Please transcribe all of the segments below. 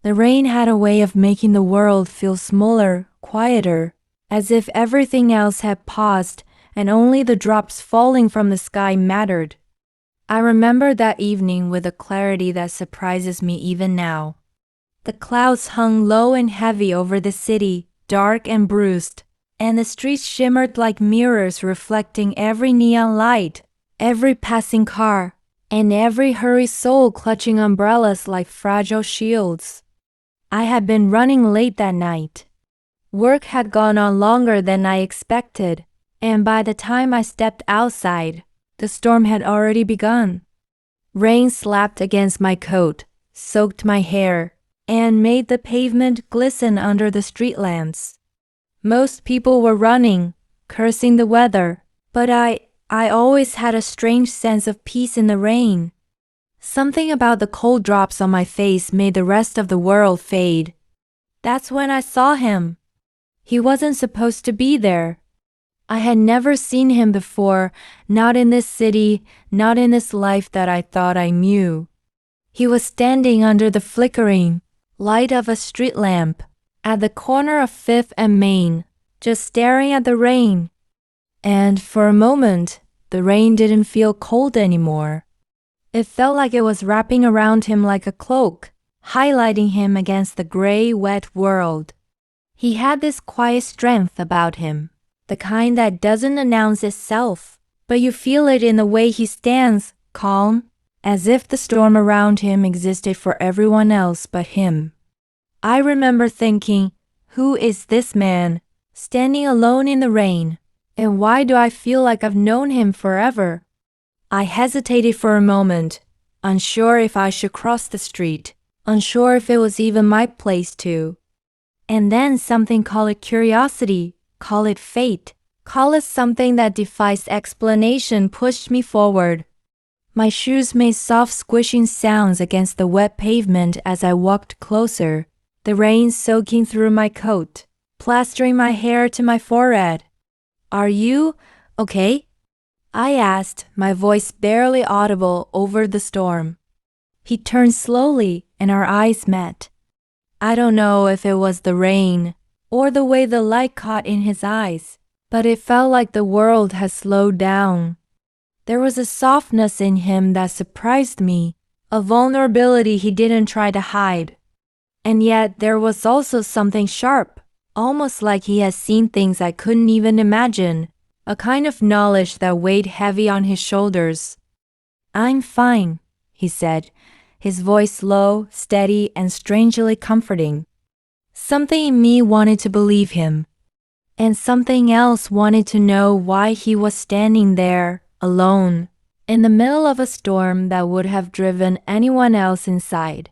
The rain had a way of making the world feel smaller, quieter, as if everything else had paused and only the drops falling from the sky mattered. I remember that evening with a clarity that surprises me even now. The clouds hung low and heavy over the city, dark and bruised, and the streets shimmered like mirrors reflecting every neon light, every passing car, and every hurried soul clutching umbrellas like fragile shields. I had been running late that night. Work had gone on longer than I expected, and by the time I stepped outside, the storm had already begun. Rain slapped against my coat, soaked my hair, and made the pavement glisten under the street lamps. Most people were running, cursing the weather, but I always had a strange sense of peace in the rain. Something about the cold drops on my face made the rest of the world fade. That's when I saw him. He wasn't supposed to be there. I had never seen him before, not in this city, not in this life that I thought I knew. He was standing under the flickering light of a street lamp at the corner of 5th and Main, just staring at the rain. And for a moment, the rain didn't feel cold anymore. It felt like it was wrapping around him like a cloak, highlighting him against the gray, wet world. He had this quiet strength about him, the kind that doesn't announce itself, but you feel it in the way he stands, calm, as if the storm around him existed for everyone else but him. I remember thinking, who is this man, standing alone in the rain, and why do I feel like I've known him forever? I hesitated for a moment, unsure if I should cross the street, unsure if it was even my place to. And then something, call it curiosity, call it fate, call it something that defies explanation, pushed me forward. My shoes made soft squishing sounds against the wet pavement as I walked closer, the rain soaking through my coat, plastering my hair to my forehead. "Are you okay?" I asked, my voice barely audible over the storm. He turned slowly and our eyes met. I don't know if it was the rain or the way the light caught in his eyes, but it felt like the world had slowed down. There was a softness in him that surprised me, a vulnerability he didn't try to hide. And yet there was also something sharp, almost like he had seen things I couldn't even imagine, a kind of knowledge that weighed heavy on his shoulders. "I'm fine," he said, his voice low, steady, and strangely comforting. Something in me wanted to believe him, and something else wanted to know why he was standing there, alone, in the middle of a storm that would have driven anyone else inside.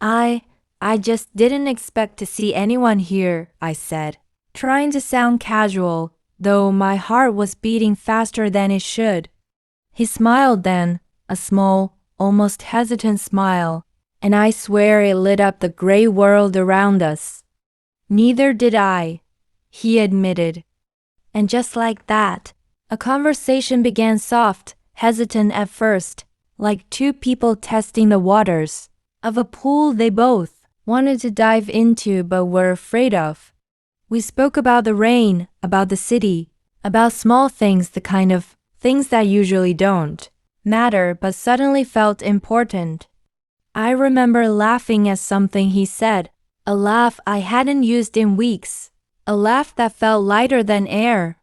I just didn't expect to see anyone here," I said, trying to sound casual, though my heart was beating faster than it should. He smiled then, a small, almost hesitant smile, and I swear it lit up the gray world around us. "Neither did I," he admitted. And just like that, a conversation began, soft, hesitant at first, like two people testing the waters of a pool they both wanted to dive into but were afraid of. We spoke about the rain, about the city, about small things, the kind of things that usually don't matter but suddenly felt important. I remember laughing at something he said, a laugh I hadn't used in weeks, a laugh that felt lighter than air.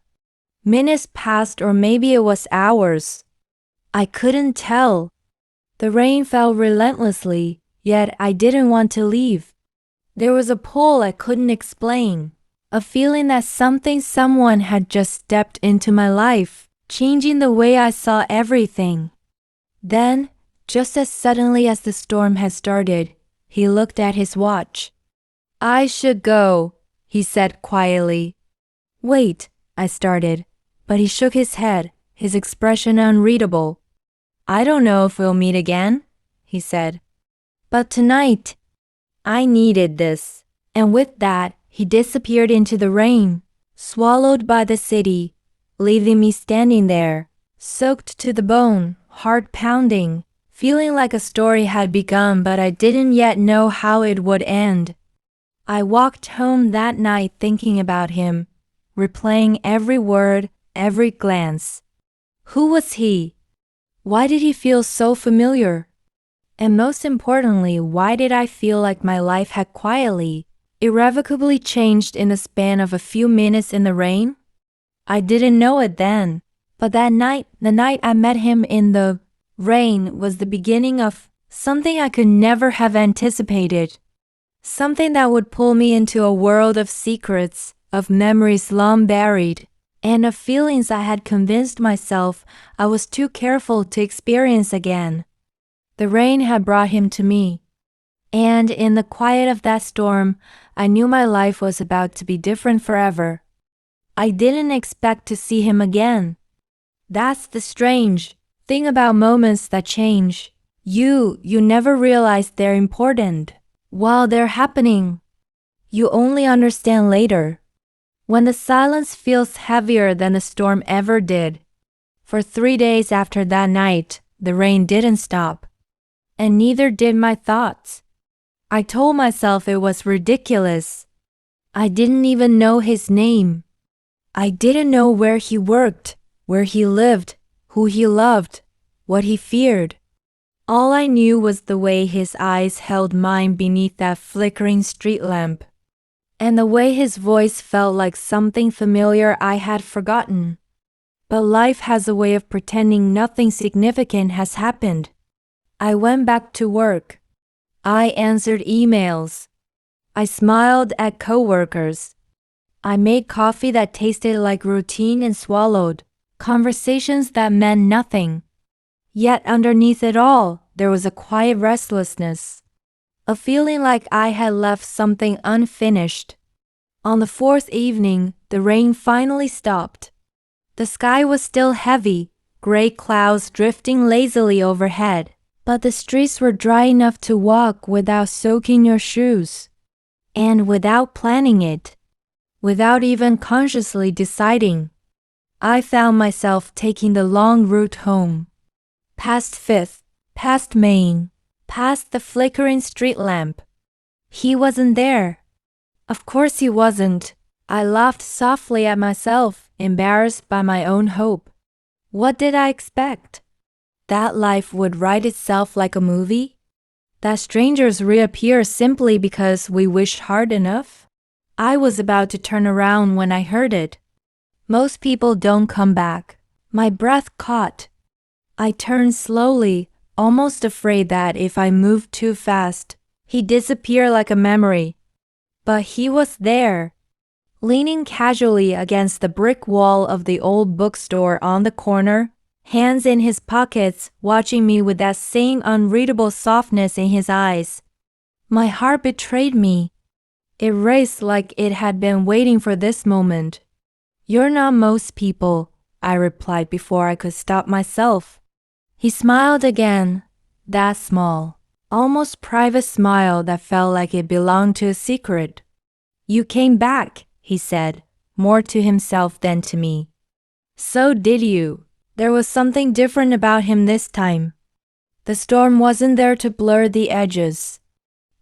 Minutes passed, or maybe it was hours. I couldn't tell. The rain fell relentlessly, yet I didn't want to leave. There was a pull I couldn't explain, a feeling that someone had just stepped into my life, changing the way I saw everything. Then, just as suddenly as the storm had started, he looked at his watch. "I should go," he said quietly. "Wait," I started, but he shook his head, his expression unreadable. "I don't know if we'll meet again," he said. "But tonight, I needed this." And with that, he disappeared into the rain, swallowed by the city, leaving me standing there, soaked to the bone, heart pounding, feeling like a story had begun but I didn't yet know how it would end. I walked home that night thinking about him, replaying every word, every glance. Who was he? Why did he feel so familiar? And most importantly, why did I feel like my life had quietly, irrevocably changed in the span of a few minutes in the rain? I didn't know it then, but that night, the night I met him in the rain, was the beginning of something I could never have anticipated. Something that would pull me into a world of secrets, of memories long buried, and of feelings I had convinced myself I was too careful to experience again. The rain had brought him to me, and in the quiet of that storm, I knew my life was about to be different forever. I didn't expect to see him again. That's the strange thing about moments that change. You never realize they're important. While they're happening, you only understand later, when the silence feels heavier than the storm ever did. For 3 days after that night, the rain didn't stop. And neither did my thoughts. I told myself it was ridiculous. I didn't even know his name. I didn't know where he worked, where he lived, who he loved, what he feared. All I knew was the way his eyes held mine beneath that flickering street lamp, and the way his voice felt like something familiar I had forgotten. But life has a way of pretending nothing significant has happened. I went back to work. I answered emails. I smiled at coworkers. I made coffee that tasted like routine and swallowed conversations that meant nothing. Yet underneath it all, there was a quiet restlessness, a feeling like I had left something unfinished. On the 4th evening, the rain finally stopped. The sky was still heavy, gray clouds drifting lazily overhead, but the streets were dry enough to walk without soaking your shoes. And without planning it, without even consciously deciding, I found myself taking the long route home. Past 5th, past Main, past the flickering street lamp. He wasn't there. Of course he wasn't. I laughed softly at myself, embarrassed by my own hope. What did I expect? That life would write itself like a movie? That strangers reappear simply because we wished hard enough? I was about to turn around when I heard it. Most people don't come back. My breath caught. I turned slowly, almost afraid that if I moved too fast, he'd disappear like a memory. But he was there, leaning casually against the brick wall of the old bookstore on the corner, hands in his pockets, watching me with that same unreadable softness in his eyes. My heart betrayed me. It raced like it had been waiting for this moment. "You're not most people," I replied before I could stop myself. He smiled again, that small, almost private smile that felt like it belonged to a secret. "You came back," he said, more to himself than to me. "So did you." There was something different about him this time. The storm wasn't there to blur the edges.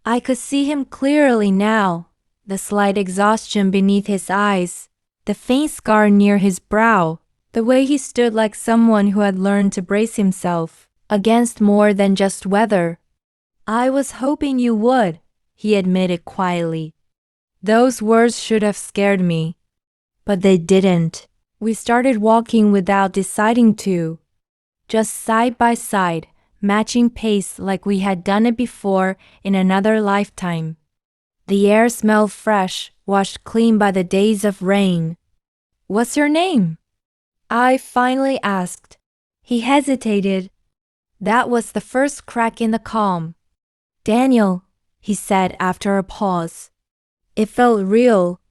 I could see him clearly now, the slight exhaustion beneath his eyes, the faint scar near his brow, the way he stood like someone who had learned to brace himself against more than just weather. "I was hoping you would," he admitted quietly. Those words should have scared me, but they didn't. We started walking without deciding to, just side by side, matching pace like we had done it before in another lifetime. The air smelled fresh, washed clean by the days of rain. "What's your name?" I finally asked. He hesitated. That was the first crack in the calm. "Daniel," he said after a pause. It felt real,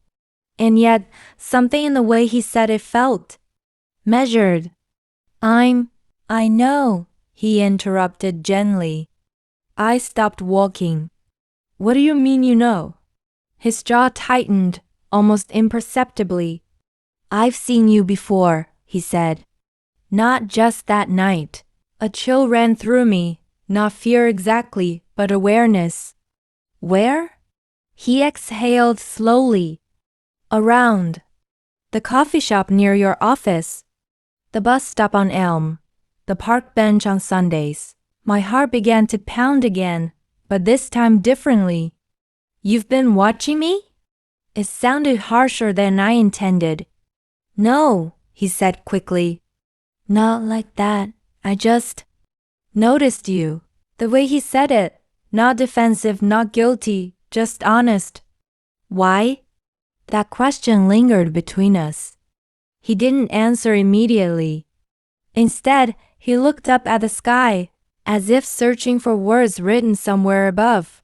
and yet something in the way he said it felt measured. I know," he interrupted gently. I stopped walking. "What do you mean you know?" His jaw tightened, almost imperceptibly. "I've seen you before," he said. "Not just that night." A chill ran through me, Not fear exactly, but awareness. Where? He exhaled slowly. Around. The coffee shop near your office. The bus stop on Elm. The park bench on Sundays. My heart began to pound again, but this time differently. You've been watching me? It sounded harsher than I intended. No, he said quickly. Not like that. I just noticed you. The way he said it, not defensive, not guilty, just honest. Why? That question lingered between us. He didn't answer immediately. Instead, he looked up at the sky, as if searching for words written somewhere above.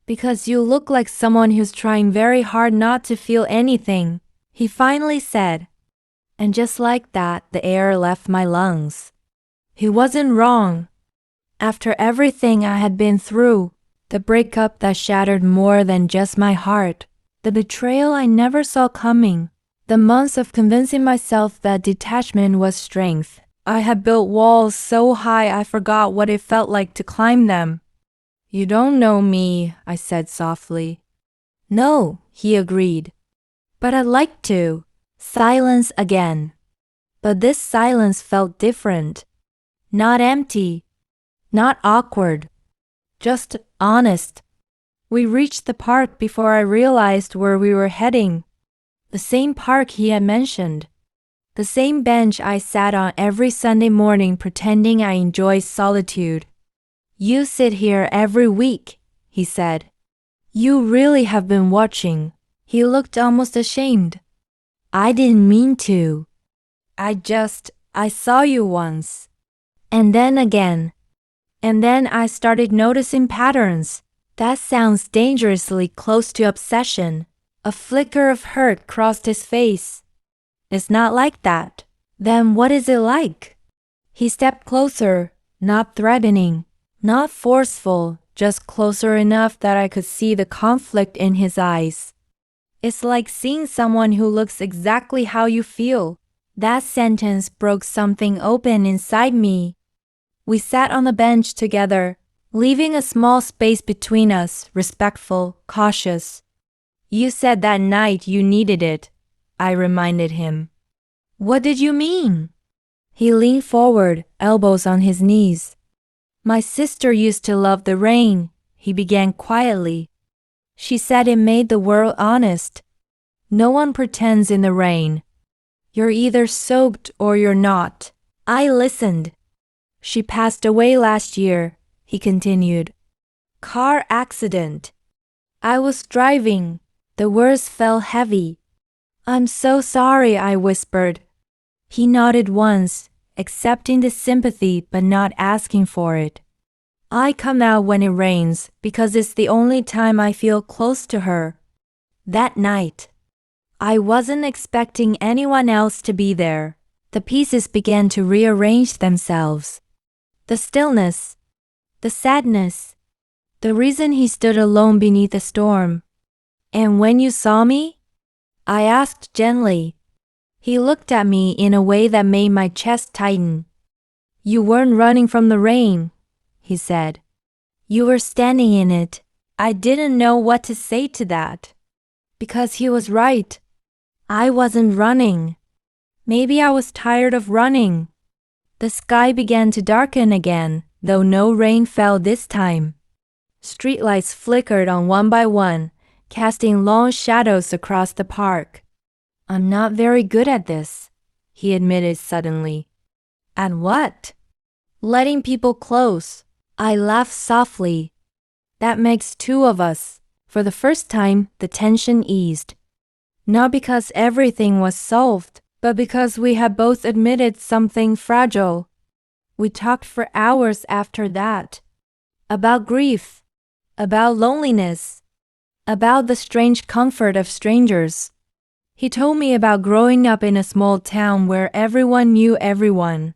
Because you look like someone who's trying very hard not to feel anything, he finally said. And just like that, the air left my lungs. He wasn't wrong. After everything I had been through, the breakup that shattered more than just my heart, the betrayal I never saw coming, the months of convincing myself that detachment was strength, I had built walls so high I forgot what it felt like to climb them. You don't know me, I said softly. No, he agreed. But I'd like to. Silence again. But this silence felt different. Not empty. Not awkward. Just honest. We reached the park before I realized where we were heading. The same park he had mentioned. The same bench I sat on every Sunday morning pretending I enjoyed solitude. You sit here every week, he said. You really have been watching. He looked almost ashamed. I didn't mean to. I saw you once. And then again. And then I started noticing patterns. That sounds dangerously close to obsession. A flicker of hurt crossed his face. It's not like that. Then what is it like? He stepped closer, not threatening, not forceful, just closer enough that I could see the conflict in his eyes. It's like seeing someone who looks exactly how you feel. That sentence broke something open inside me. We sat on the bench together, leaving a small space between us, respectful, cautious. You said that night you needed it, I reminded him. What did you mean? He leaned forward, elbows on his knees. My sister used to love the rain, he began quietly. She said it made the world honest. No one pretends in the rain. You're either soaked or you're not. I listened. She passed away last year, he continued. Car accident. I was driving. The words fell heavy. I'm so sorry, I whispered. He nodded once, accepting the sympathy but not asking for it. I come out when it rains because it's the only time I feel close to her. That night, I wasn't expecting anyone else to be there. The pieces began to rearrange themselves. The stillness, the sadness, the reason he stood alone beneath the storm. And when you saw me? I asked gently. He looked at me in a way that made my chest tighten. You weren't running from the rain, he said. You were standing in it. I didn't know what to say to that. Because he was right. I wasn't running. Maybe I was tired of running. The sky began to darken again, though no rain fell this time. Streetlights flickered on one by one, casting long shadows across the park. I'm not very good at this, he admitted suddenly. At what? Letting people close. I laughed softly. That makes two of us. For the first time, the tension eased. Not because everything was solved, but because we had both admitted something fragile. We talked for hours after that. About grief. About loneliness. About the strange comfort of strangers. He told me about growing up in a small town where everyone knew everyone.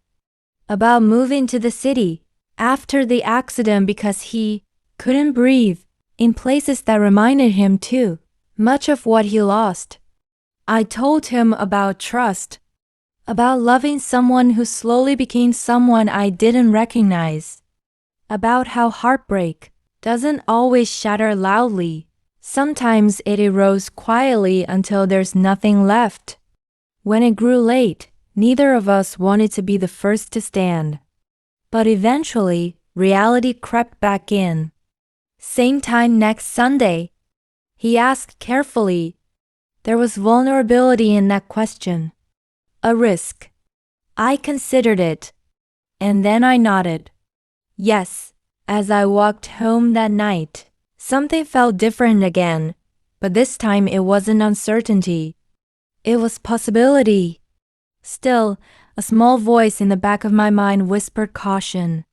About moving to the city after the accident because he couldn't breathe in places that reminded him too much of what he lost. I told him about trust, about loving someone who slowly became someone I didn't recognize, about how heartbreak doesn't always shatter loudly. Sometimes it erodes quietly until there's nothing left. When it grew late, neither of us wanted to be the first to stand. But eventually, reality crept back in. "Same time next Sunday?" he asked carefully. There was vulnerability in that question. A risk. I considered it. And then I nodded. Yes. As I walked home that night, something felt different again, but this time it wasn't uncertainty. It was possibility. Still, a small voice in the back of my mind whispered caution.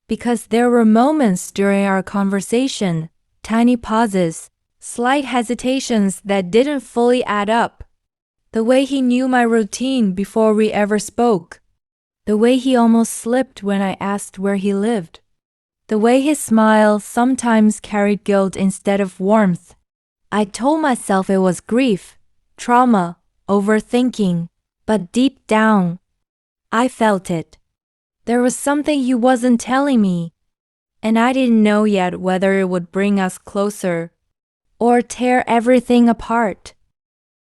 Because there were moments during our conversation, tiny pauses, slight hesitations that didn't fully add up. The way he knew my routine before we ever spoke. The way he almost slipped when I asked where he lived. The way his smile sometimes carried guilt instead of warmth. I told myself it was grief, trauma, overthinking, but deep down, I felt it. There was something he wasn't telling me, and I didn't know yet whether it would bring us closer or tear everything apart.